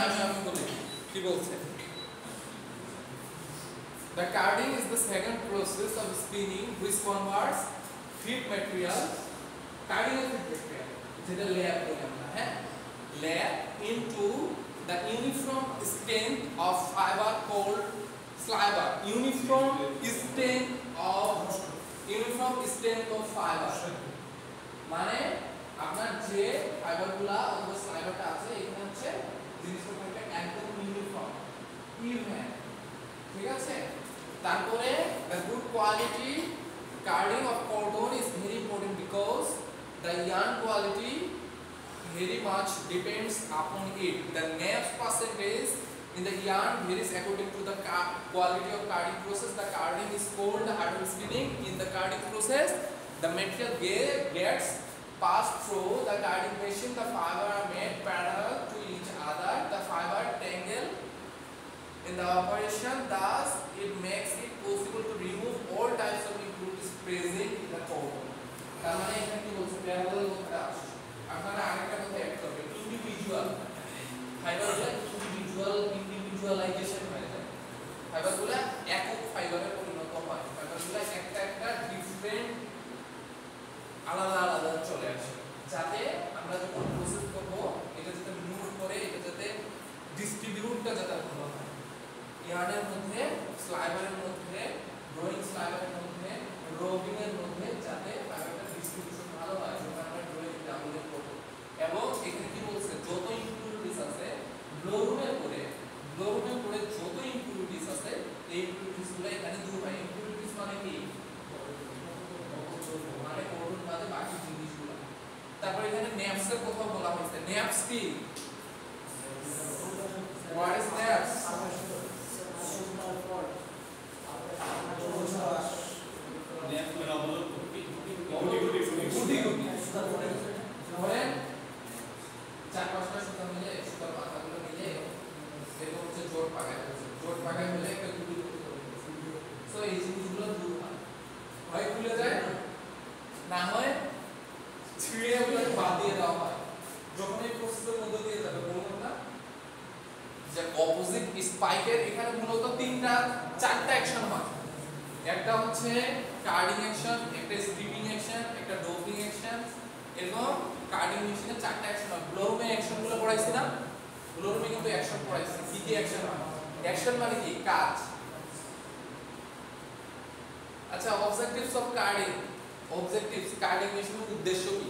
বলি কি বলছে। The carding is the second process of spinning which converts feed material, carding of feed material, যেটা লেয়ার বলি আমরা, হ্যাঁ, layer into the uniform strength of fiber called sliver. Uniform strength of fiber মানে আপনার যে ফাইবারগুলা অথবা স্লাইভারটা আছে এখানে হচ্ছে জিনিসটা থাকবে একদম ইউনিফর্ম, ইভেন, ঠিক আছে? তারপরে the good quality carding of cotton is very important because the yarn quality very much depends upon it. The naps percentage in the yarn varies according to the quality of carding process. The carding is called hardware spinning. In the carding process, the material gets passed through the carding machine. The fiber are made parallel to each other. The fiber tangle in the operation, thus it makes it possible to remove all types of impurities present in the cotton. তার মানে এখানে কি বলছে? Parallel কথা আসছে। আপনারা আরেকটা কথা অ্যাড করবেন, ইন্ডিভিজুয়াল ফাইবারগুলো ইন্ডিভিজুয়ালাইজেশন হয়ে যায়। ফাইবারগুলো একক ফাইবারে পরিণত হয়। ফাইবারগুলো একটা ডিফারেন্ট আলাদা চলে আসে, যাতে আমরা যখন প্রসেস করব এটা যাতে মুভ করে, এটা যাতে ব্লোরুমের পরে যত ইম্পিউরিটিস আছে এই ইম্পিউরিটিস গুলো এখানে দূর হয়। ইম্পিউরিটিস মানে কি? মানে কোডন বাদে বাকি জিনিসগুলো। তারপর এখানে ন্যাপস এর কথা বলা হয়েছে। ন্যাপস কি? What is naps? ধরেন চার পাঁচটা সুতা মিলে সুতার মাথাগুলো মিলে এটা হচ্ছে জোট পাকায় মিলে একটা গুটি সো এই জিনিসগুলো দূর হয় খুলে যায়, না হয় ছিঁড়ে ওগুলোকে বাদ দিয়ে দেওয়া হয়। যখন এই প্রসেসের মধ্যে দিয়ে যাবে বললাম না যে অপোজিট স্পাইকের এখানে মূলত চারটা অ্যাকশন হয়। একটা হচ্ছে কার্ডিং অ্যাকশন, একটা স্ট্রিপিং অ্যাকশন, একটা ডোপিং অ্যাকশন এবং কার্ডিং মেশিনে চারটা অ্যাকশন হয়। ব্লোরুমে অ্যাকশনগুলো পড়াইছি না? ব্লোরুমে কিন্তু অ্যাকশন পড়াইছি। কি কি অ্যাকশন হয়? অ্যাকশন মানে কি? কাজ। আচ্ছা, objectives of carding. Objectives carding মেশিনের উদ্দেশ্য কি?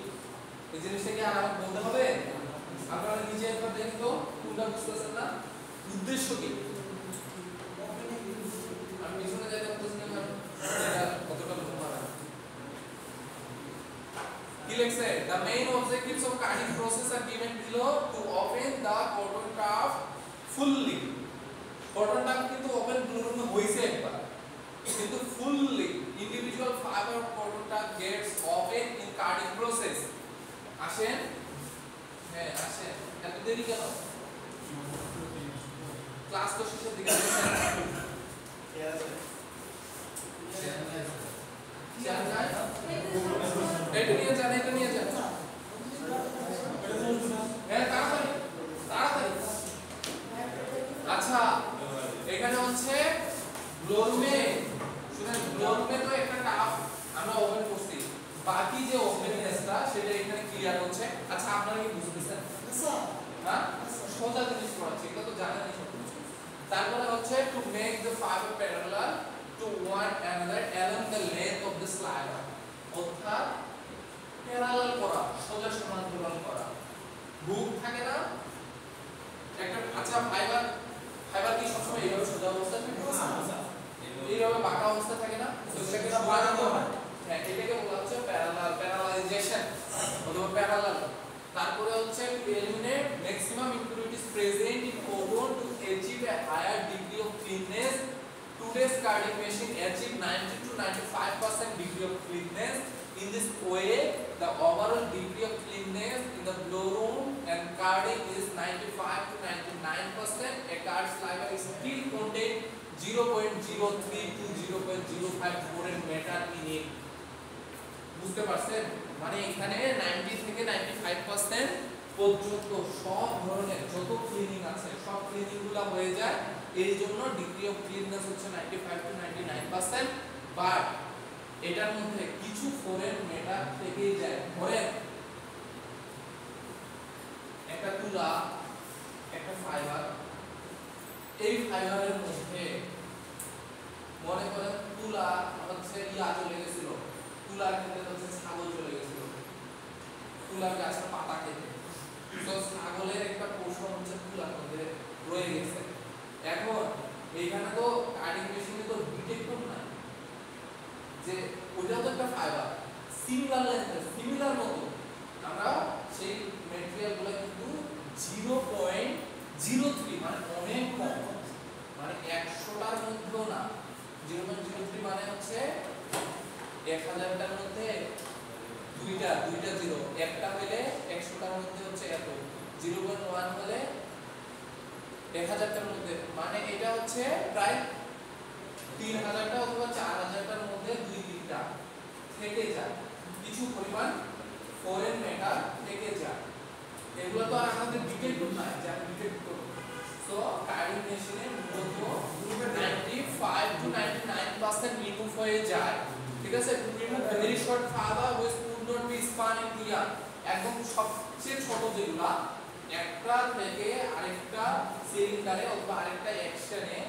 এই জিনিসটা কি আর আমাকে বলতে হবে? আপনারা নিজে একবার দেখেন তো, কোনটা বুঝতেছেন না? উদ্দেশ্য কি? আমি পিছনে যাইতে বলতেছি না, এটা কতটা বুঝতে পারবেন? কি লিখছে? The main objectives of carding process are given below to open the cotton calf fully. Cotton calf কিন্তু ওপেন ব্লোরুমে হইছে একবার, কিন্তু fully individual fiber of cotton calf gets open in carding process. আসেন, হ্যাঁ আসেন। এত দেরি কেন? ক্লাস তো শেষের দিকে এটা নিয়ে যান। হ্যাঁ তাড়াতাড়ি। আচ্ছা, এখানে হচ্ছে ব্লোরুমে, শুনেন ব্লোরুমে তো একটা কাপ আমরা ওপেন করছি, বাকি যে ওপেনিংটা সেটা এখানে ক্লিয়ার হচ্ছে। আচ্ছা, আপনারা কি বুঝতেছেন? হ্যাঁ, সোজা জিনিস পড়াচ্ছি, এটা তো জানেনই সব কিছু। তারপরে হচ্ছে to make the fibre parallel to one another along the length of the slider, অর্থাৎ প্যারালাল করা, সোজা সমান্তরাল করা। হুক থাকে না একটা? আচ্ছা, ফাইবার কি সবসময় এইভাবে সোজা অবস্থায় থাকে? এইভাবে বাঁকা অবস্থা থাকে না? এটাকে বলা হয়, হ্যাঁ এটাকে বলা হচ্ছে প্যারালাইজেশন অথবা প্যারালাল। তারপরে হচ্ছে two eliminate maximum impurities present in cotton to achieve a higher degree of cleanness. Today's carding machine achieve 90 to 95% degree of cleanness. In this way, the overall degree of cleanness in the blowroom and carding is 95 to 99%. A card sliver is still contain 0.03 to 0.05 foreign matter in it. বুঝতে পারছেন? মানে এখানে 90 থেকে 95% পর্যন্ত সব ধরনের যত cleaning আছে সব ক্লিনিং গুলো হয়ে যায়। এই জন্য ডিগ্রি অফ ক্লিননেস হচ্ছে 95 to 99%। বাট এটার মধ্যে কিছু ফরেন ম্যাটার থেকেই যায়। ধরেন একটা তুলা, একটা ফাইবার, এই ফাইবারের মধ্যে মনে করেন তুলা হচ্ছে চলে গেছিল, তুলার ক্ষেত্রে হচ্ছে ছাগল চলে গেছিল তুলার গাছের পাতা খেতে, তো ছাগলের একটা পোষণ হচ্ছে তুলার মধ্যে রয়ে গেছে। এখন এইখানে তো কাটিং মেশিনে তো ডিটেক্টর নাই যে ওইটা তো একটা ফাইবার, সিমিলার মতো আমরা সেই ম্যাটেরিয়ালগুলো কিন্তু 0.03 মানে অনেক কম, মানে 100টার মধ্যেও না। 0.03 মানে হচ্ছে 1000টার মধ্যে দুইটা জিরো, একটা হলে 100টার মধ্যে হচ্ছে এত, 0.1 হলে 1000টার মধ্যে, মানে এটা হচ্ছে প্রায় 3000টা অথবা 4000টার মধ্যে 2-3টা থেকে যায়, কিছু পরিমাণ ফরেন ম্যাটার থেকে যায়। এগুলো তো আর আমাদের ডিটেক্টর নাই যে আমি ডিটেক্ট করব। সো কাটিং মেশিনে মূলত 95 to 99% রিমুভ হয়ে যায়। ঠিক আছে, to remove very short fibre which could not be spun in yarn, একদম সবচেয়ে ছোট যেগুলা একটা থেকে আরেকটা সিলিন্ডারে অথবা আরেকটা অ্যাকশনে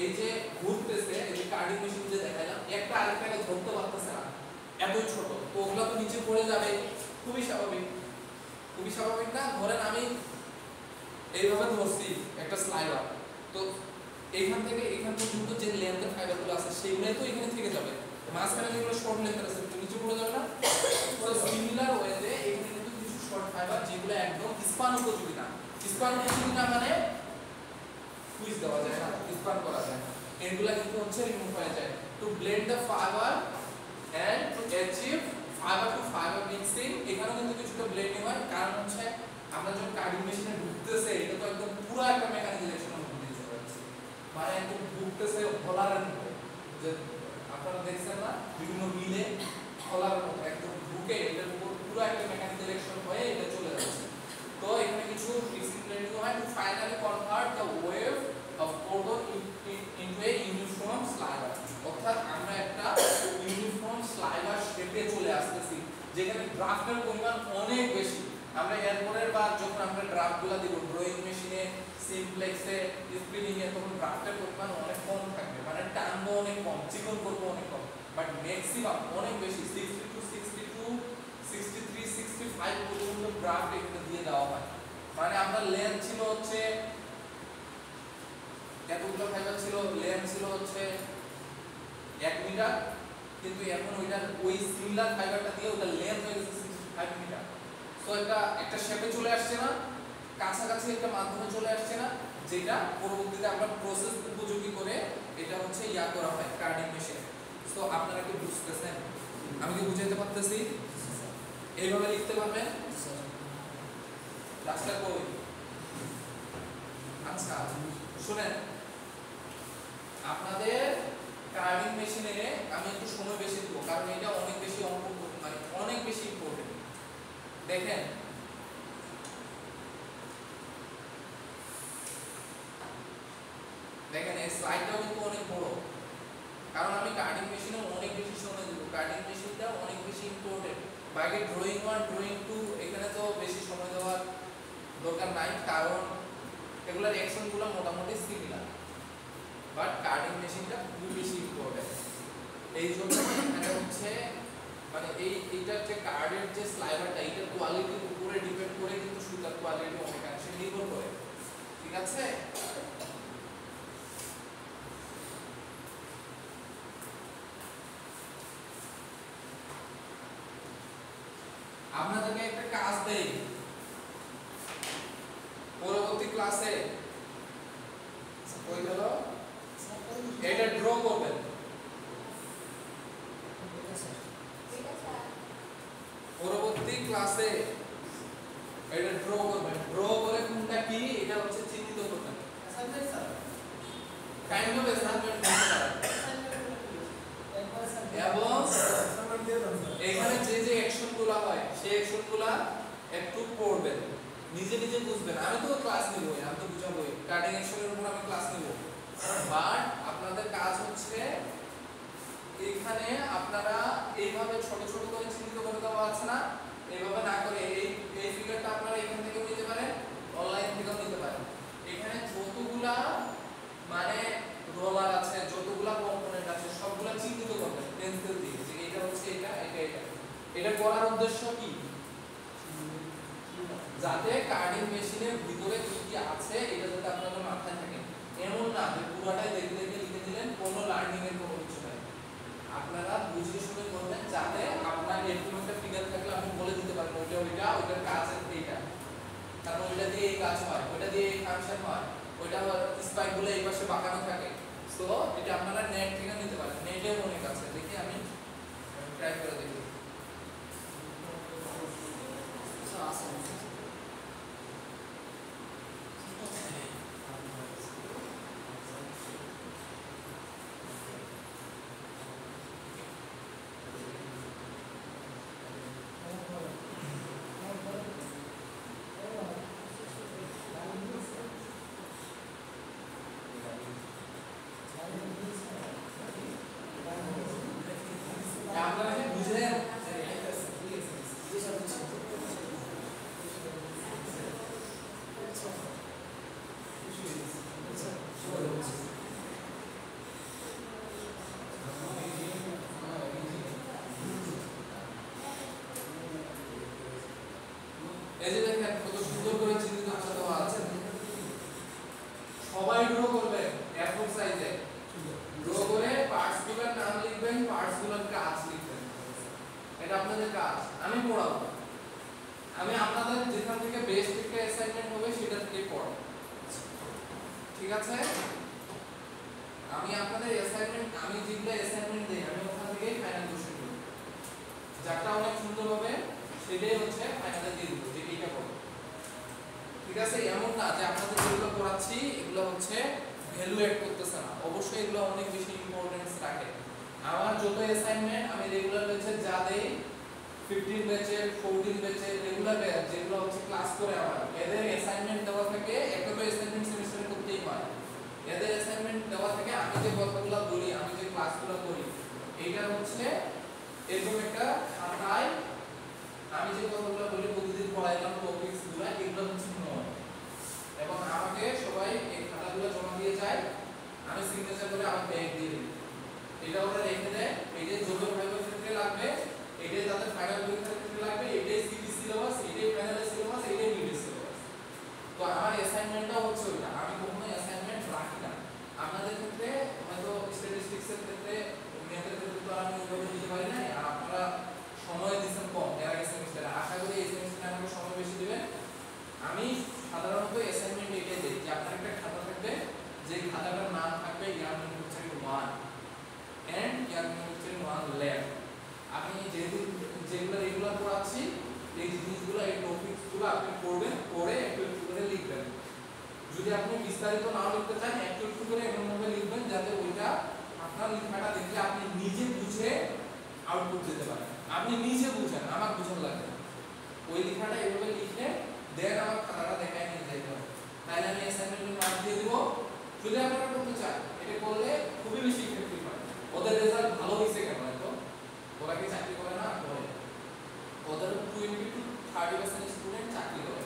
এই যে ঘুরতেছে, এই যে কাটিং মেশিন যে দেখাইলাম, একটা আরেকটাকে ধরতে পারতেছে না, এতই ছোট, তো ওগুলা তো নিচে পড়ে যাবে, খুবই স্বাভাবিক না? ধরেন আমি এইভাবে ধরছি একটা স্লাইডার, তো এইখান থেকে এইখান পর্যন্ত যে লেন্থের ফাইবারগুলো আছে সেগুলোই তো এখানে থেকে যাবে, মাঝখানে যেগুলো শর্ট লেন্থের আছে সেগুলো নিচে পড়ে যাবে না। তো সিমিলার ওয়েতে এখানে কিন্তু কিছু শর্ট ফাইবার যেগুলো একদম স্পান উপযোগী না, স্পান উপযোগী না মানে কুইজ দেওয়া যায় না, স্পান করা যায় না, এগুলা কিন্তু হচ্ছে রিমুভ হয়ে যায়। To blend the fibre and to achieve fibre to fibre mixing, এখানেও কিন্তু কিছুটা ব্লেন্ডিং হয়, কারণ হচ্ছে আমরা যখন কাটিং মেশিনে ঢুকতেছে এটা তো একদম পুরো একটা মেকানিজাইজেশনের মধ্যে দিয়ে চলে যাচ্ছে, মানে একদম ঢুকতেছে হলারের মতো, যে আপনারা দেখছেন না বিভিন্ন মিলে হলারের মতো একদম ঢুকে এটার উপর পুরো একটা মেকানিজাইজেশন হয়ে এটা চলে যাচ্ছে। তো এখানে কিছু মিক্সিং ব্লেন্ডিং হয় to finally convert the wave of codon into a uniform slider, অর্থাৎ আমরা একটা ইউনিফর্ম স্লাইডার শেপে চলে আসতেছি যেখানে ড্রাফটের পরিমাণ অনেক বেশি। আমরা এরপরের বার যখন আমরা ড্রাফটগুলো দিব ড্রয়িং মেশিনে, সিমপ্লেক্সে, স্পিনিং এ, তখন ড্রাফটের পরিমাণ অনেক কম থাকবে, মানে টানবো অনেক কম, চিকন করবো অনেক কম, বাট ম্যাক্সিমাম অনেক বেশি 62, 62, 63, 65 পর্যন্ত ড্রাফট এখানে দিয়ে দেওয়া হয়। মানে আমরা লেন্থ ছিল হচ্ছে এতগুলো ফাইবার ছিল, লেন্থ ছিল হচ্ছে 1 মিটার, কিন্তু এখন ওইটার ওই সিমিলার ফাইবারটা দিয়ে ওটা লেন্থ হয়ে গেছে 65 মিটার। তো একটা শেপে চলে আসছে না, কাছাকাছি একটা মাধ্যমে চলে আসছে না, যেটা পরবর্তীতে আমরা প্রসেস উপযোগী করে এটা হচ্ছে ইয়া করা হয় কাটিং মেশিনে। তো আপনারা কি বুঝতেছেন? আমি কি বুঝাইতে পারতেছি? এইভাবে লিখতে পারবেন? রাস্তা কই? আচ্ছা শুনেন, আপনাদের কাটিং মেশিনে আমি একটু সময় বেশি দেব, কারণ এটা অনেক বেশি মানে অনেক বেশি ইম্পর্টেন্ট। দেখেন দেখেন এই স্লাইডটাও কিন্তু অনেক বড়, কারণ আমি কাটিং মেশিনে অনেক বেশি সময় দেব, কাটিং মেশিনটা অনেক বেশি ইম্পর্টেন্ট। বাকি ড্রয়িং 1 ড্রয়িং 2 এখানে তো বেশি সময় দেওয়ার দরকার নাই, কারণ এগুলোর অ্যাকশনগুলো মোটামুটি সিমিলার, বাট কাটিং মেশিনটা খুব বেশি ইম্পর্টেন্ট। এই জন্য এখানে হচ্ছে মানে এইটার যে কার্ডের যে স্লাইডারটা এটার কোয়ালিটির উপরে ডিপেন্ড করে কিন্তু সুতার কোয়ালিটি অনেকাংশে নির্ভর করে, ঠিক আছে? আপনাদেরকে একটা কাজ দেই পরবর্তী ক্লাসে, কই গেল? এটা ড্র করবেন, পরবর্তী ক্লাসে এটা ড্র করবেন, ড্র করে কোনটা কি এটা হচ্ছে চিহ্নিত করবেন। Assignment sir, kind of assignment এবং এখানে যে যে অ্যাকশনগুলো হয় সেই অ্যাকশনগুলো একটু পড়বেন, নিজে নিজে বুঝবেন। আমি তো ক্লাস নিব, আমি তো বুঝাবো কাটিং অ্যাকশনের উপর আমি ক্লাস নিব, বাট আপনাদের কাজ হচ্ছে এখানে আপনারা এইভাবে ছোট ছোট করে চিহ্নিত করে দেওয়া আছে না, এইভাবে না করে এই ফিগারটা আপনারা এখান থেকেও নিতে পারেন, অনলাইন থেকেও নিতে পারেন। এখানে যতগুলা মানে রোলার আছে, যতগুলা কম্পোনেন্ট আছে সবগুলা চিহ্নিত করবেন পেন্সিল দিয়ে, যে এটা হচ্ছে এটা এটা এটা। এটা করার উদ্দেশ্য কি? যাতে কাটিং মেশিনের ভিতরে কি কি আছে এটা যাতে আপনাদের মাথায় থাকে, এমন না যে পুরোটাই দেখে দেখে লিখে দিলেন, কোনো লার্নিং এর কোনো কিছু নাই। আপনারা বুঝে শুনে করবেন, যাতে আপনার এরকম একটা ফিগার থাকলে আপনি বলে দিতে পারেন ওইটা ওইটা ওইটার কাজ এইটা, কারণ ওইটা দিয়ে এই কাজ হয়, ওইটা দিয়ে এই ফাংশন হয়, ওইটা স্পাইক গুলো এই পাশে বাঁকানো থাকে। সো এটা আপনারা নেট থেকে নিতে পারেন, নেটেও অনেক আছে, দেখি আমি ট্রাই করে দেখি। আপনারা কি বুঝেন? সবাই ড্র করবেন A4 সাইজে ড্র করে পার্টস গুলোর নাম লিখবেন পার্টস গুলোর কাজ লিখবেন এটা আপনাদের কাজ আমি পড়াবো আমি আপনাদের যেখান থেকে বেস্ট থেকে অ্যাসাইনমেন্ট হবে সেটা থেকে পড়াবো ঠিক আছে আমি আপনাদের অ্যাসাইনমেন্ট আমি যেগুলো অ্যাসাইনমেন্ট দেই আমি ওখান থেকেই ফাইনাল কোশ্চেন করব যাটা অনেক সুন্দর হবে সেটাই হচ্ছে ফাইনালে দিয়ে দিব যে এইটা করব ঠিক আছে এমন না যে আপনাদের যেগুলো পড়াচ্ছি এগুলো হচ্ছে ভ্যালু এড করতেছে না অবশ্যই এগুলো অনেক বেশি ইম্পর্টেন্স রাখে আমার যত অ্যাসাইনমেন্ট আমি রেগুলার ব্যাচে যা দেই 15 ব্যাচে 14 ব্যাচে রেগুলার ব্যাচ যেগুলো হচ্ছে ক্লাস করে আমার এদের অ্যাসাইনমেন্ট দেওয়া থাকে একটা তো অ্যাসাইনমেন্ট সেমিস্টারে করতেই হয় এদের অ্যাসাইনমেন্ট দেওয়া থাকে আমি যে কথাগুলো বলি আমি যে ক্লাসগুলো করি এইটা হচ্ছে এরকম একটা খাতায় আমি যে কথাগুলো বলি প্রতিদিন পড়াইলাম টপিকসগুলো এগুলো হচ্ছে নোট এবং আমাকে সবাই এই খাতাগুলো জমা দিয়ে যায় আমি সিগনেচার করে আমার ব্যাগ দিয়ে দিই এটা ওরা রেখে দেয় এইটাই জবের ভাইবার ক্ষেত্রে লাগবে এইটাই তাদের ফাইনাল পরীক্ষার ক্ষেত্রে লাগবে এইটাই সিটি সিলেবাস এইটাই ফাইনাল সিলেবাস এইটাই মিড সিলেবাস তো আমার অ্যাসাইনমেন্টটা হচ্ছে ওটা আমি কখনো অ্যাসাইনমেন্ট রাখি না আপনাদের ক্ষেত্রে হয়তো স্ট্যাটিস্টিক্সের ক্ষেত্রে ম্যাথের ক্ষেত্রে তো আমি ওইভাবে দিতে পারি না আর আপনারা সময় দিচ্ছেন কম এর আগে সেমিস্টারে আশা করি এই সেমিস্টারে আমাকে সময় বেশি দিবেন আমি সাধারণত অ্যাসাইনমেন্ট এটাই দিই যে আপনার একটা খাতা থাকবে যে খাতাটার নাম থাকবে year manufacturing 1 and year manufacturing 1 lab আপনি যেগুলো রেগুলার পড়াচ্ছি এই জিনিসগুলো এই টপিকসগুলো আপনি পড়বেন পড়ে একটু একটু করে লিখবেন যদি আপনি বিস্তারিত না লিখতে চান একটু একটু করে এমন ভাবে লিখবেন যাতে ওইটা আপনার লেখাটা দেখলে আপনি নিজে বুঝে আউটপুট দিতে পারেন আপনি নিজে বুঝেন আমার বুঝার লাগে ওই লেখাটা এভাবে লিখে দেন আমার খাতাটা দেখায় নিয়ে যাইতে হবে তাহলে আমি অ্যাসাইনমেন্টের মার্ক দিয়ে দিব যদি আপনারা করতে চান এটা করলে খুবই বেশি ইফেক্টিভ হয় ওদের রেজাল্ট ভালো হয়েছে কেন তো ওরা কি চাকরি করে না করে ওদের 20 to 30% স্টুডেন্ট চাকরি করে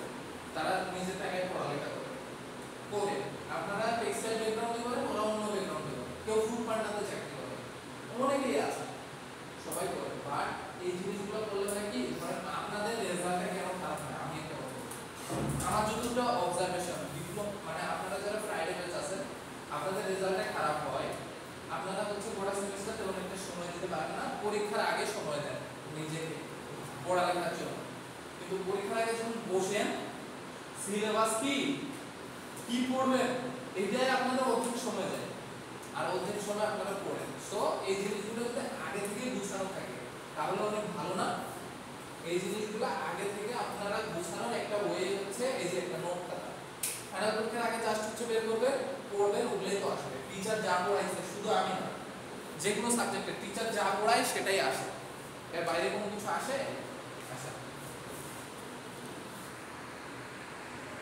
তারা নিজের টাকায় পড়ালেখা করে আপনারা টেক্সটাইল ব্যাকগ্রাউন্ডে করেন ওরা অন্য ব্যাকগ্রাউন্ডে করে কেউ ফুড পান্ডাতে চাকরি করে অনেকেই আছে সবাই করে বাট এই জিনিসগুলো করলে হয় কি ধরেন আপনাদের রেজাল্টটা কেন খারাপ হয় আমি একটা কথা আমার যতটা অবজারভেশন ডিপ্লোমা মানে আপনারা যারা ফ্রাইডে ব্যাচ আছেন আপনাদের রেজাল্টটা খারাপ হয় আপনারা হচ্ছে গোটা সেমিস্টার তেমন একটা সময় দিতে পারেন না পরীক্ষার আগে সময় দেন নিজেকে পড়ালেখার জন্য কিন্তু পরীক্ষার আগে যখন বসেন সিলেবাস কি কি পড়বেন এইটাই আপনাদের অধিক সময় যায় আর অধিক সময় আপনারা পড়েন সো এই জিনিসগুলো যদি আগে থেকে গুছানো থাকে তাহলে অনেক ভালো না এই জিনিসগুলো আগে থেকে আপনারা গুছানোর একটা ওয়ে হচ্ছে এই যে একটা নোট খাতা ফাইনাল পরীক্ষার আগে জাস্ট হচ্ছে বের করবেন পড়বেন ওগুলোই তো আসবে টিচার যা পড়াইছে শুধু আমি না যে কোনো সাবজেক্টে টিচার যা পড়ায় সেটাই আসে এর বাইরে কোনো কিছু আসে